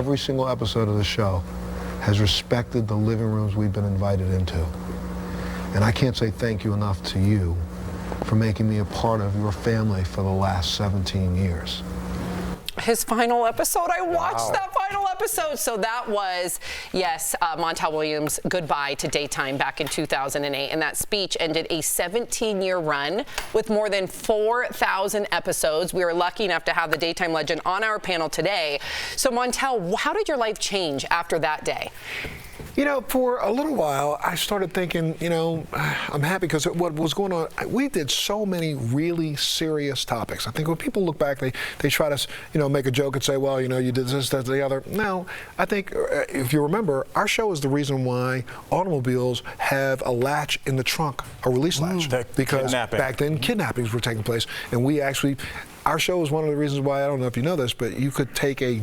every single episode of the show has respected the living rooms we've been invited into. And I can't say thank you enough to you for making me a part of your family for the last 17 years. His final episode, I watched that final episode. So that was, yes, Montel Williams' goodbye to daytime back in 2008. And that speech ended a 17-year run with more than 4,000 episodes. We were lucky enough to have the daytime legend on our panel today. So Montel, how did your life change after that day? You know, for a little while, I started thinking, you know, I'm happy because what was going on, we did so many really serious topics. I think when people look back, they try to, you know, make a joke and say, well, you know, you did this, that, the other. No, I think if you remember, our show is the reason why automobiles have a latch in the trunk, a release latch. Because back then, kidnappings were taking place, and we actually, our show was one of the reasons why, I don't know if you know this, but you could take a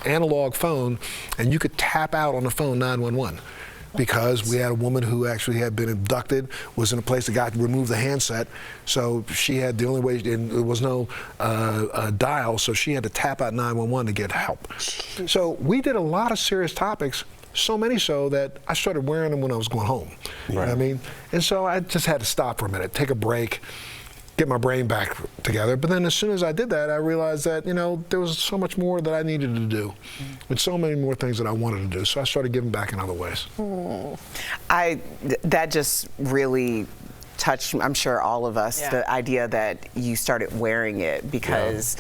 analog phone and you could tap out on the phone 911 because we had a woman who actually had been abducted, was in a place that got removed the handset, so she had the only way, and there was no dial, so she had to tap out 911 to get help. So we did a lot of serious topics, so many so that I started wearing them when I was going home. You know what I mean? And so I just had to stop for a minute, take a break, get my brain back together. But then as soon as I did that, I realized that, you know, there was so much more that I needed to do and so many more things that I wanted to do. So I started giving back in other ways. That just really touched, I'm sure, all of us, the idea that you started wearing it because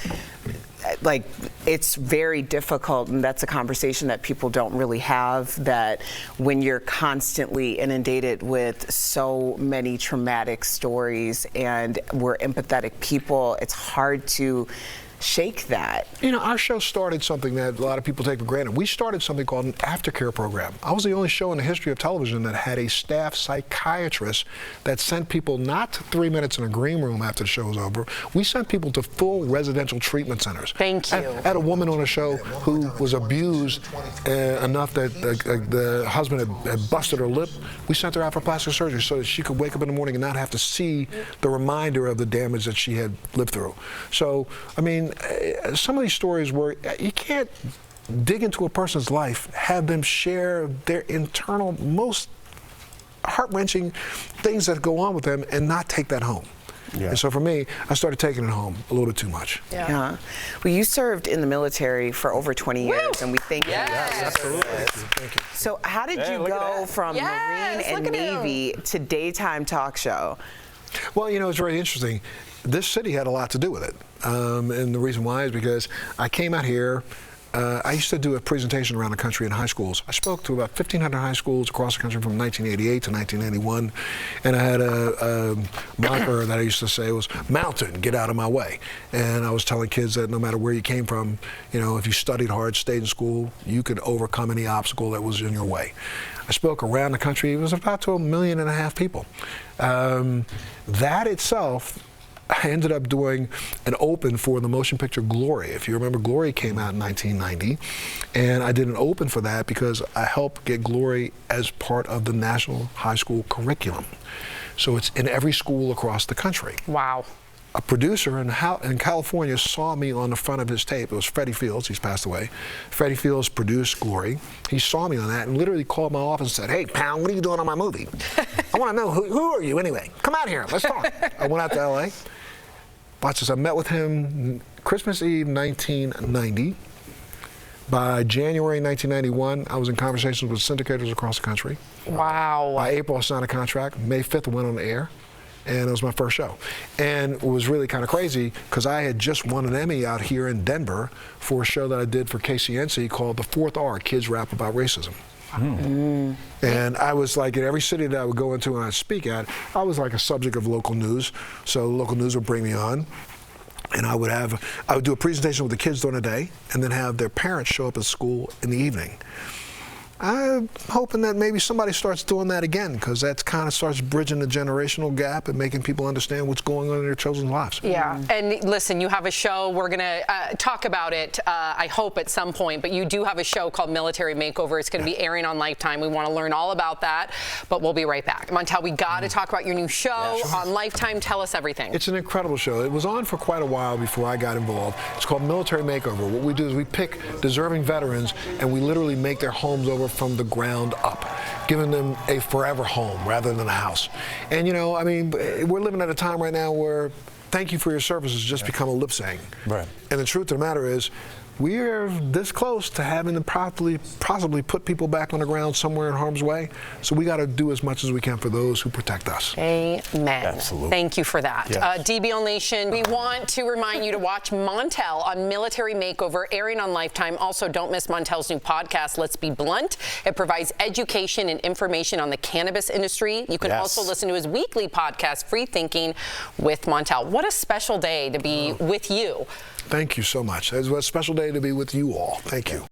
like, it's very difficult, and that's a conversation that people don't really have, that when you're constantly inundated with so many traumatic stories and we're empathetic people, it's hard to shake that. You know, our show started something that a lot of people take for granted. We started something called an Aftercare program. I was the only show in the history of television that had a staff psychiatrist that sent people not to 3 minutes in a green room after the show was over. We sent people to full residential treatment centers. Thank you. I had a woman on a show who was abused enough that the husband had busted her lip. We sent her out for plastic surgery so that she could wake up in the morning and not have to see the reminder of the damage that she had lived through. So, I mean, some of these stories where you can't dig into a person's life, have them share their internal, most heart-wrenching things that go on with them and not take that home. And so for me, I started taking it home a little bit too much. Well, you served in the military for over 20 years, and we thank you. Absolutely. Thank you. So how did you go from Marine and Navy to daytime talk show? Well, you know, it's very interesting. This city had a lot to do with it. And the reason why is because I came out here. I used to do a presentation around the country in high schools. I spoke to about 1,500 high schools across the country from 1988 to 1991. And I had a moniker that I used to say was, "Mountain, get out of my way." And I was telling kids that no matter where you came from, you know, if you studied hard, stayed in school, you could overcome any obstacle that was in your way. I spoke around the country. It was about to 1.5 million people. That itself, I ended up doing an open for the motion picture Glory. If you remember, Glory came out in 1990, and I did an open for that because I helped get Glory as part of the national high school curriculum. So it's in every school across the country. Wow. A producer in California saw me on the front of his tape. It was Freddie Fields, he's passed away. Freddie Fields produced Glory. He saw me on that and literally called my office and said, "Hey, pal, what are you doing on my movie? I want to know, who are you anyway? Come out here, let's talk." I went out to LA. Watch this, I met with him Christmas Eve 1990. By January 1991, I was in conversations with syndicators across the country. Wow. By April, I signed a contract. May 5th, I went on the air. And it was my first show. And it was really kind of crazy because I had just won an Emmy out here in Denver for a show that I did for KCNC called The Fourth R, Kids Rap About Racism. And I was like, in every city that I would go into and I'd speak at, I was like a subject of local news. So local news would bring me on. And I would do a presentation with the kids during the day and then have their parents show up at school in the evening. I'm hoping that maybe somebody starts doing that again, because that kind of starts bridging the generational gap and making people understand what's going on in their children's lives. Yeah, and listen, you have a show. We're going to talk about it, I hope, at some point, but you do have a show called Military Makeover. It's going to be airing on Lifetime. We want to learn all about that, but we'll be right back. Montel, we got to talk about your new show on Lifetime. Tell us everything. It's an incredible show. It was on for quite a while before I got involved. It's called Military Makeover. What we do is we pick deserving veterans and we literally make their homes over from the ground up, giving them a forever home rather than a house. And, you know, I mean, we're living at a time right now where thank you for your service has just become a lip saying. Right. And the truth of the matter is, we're this close to having to possibly put people back on the ground somewhere in harm's way. So we got to do as much as we can for those who protect us. Amen. Absolutely. Thank you for that. Yes. DBL Nation, we want to remind you to watch Montel on Military Makeover, airing on Lifetime. Also, don't miss Montel's new podcast, Let's Be Blunt. It provides education and information on the cannabis industry. You can also listen to his weekly podcast, Free Thinking with Montel. What a special day to be with you. Thank you so much. It was a special day to be with you all. Thank you.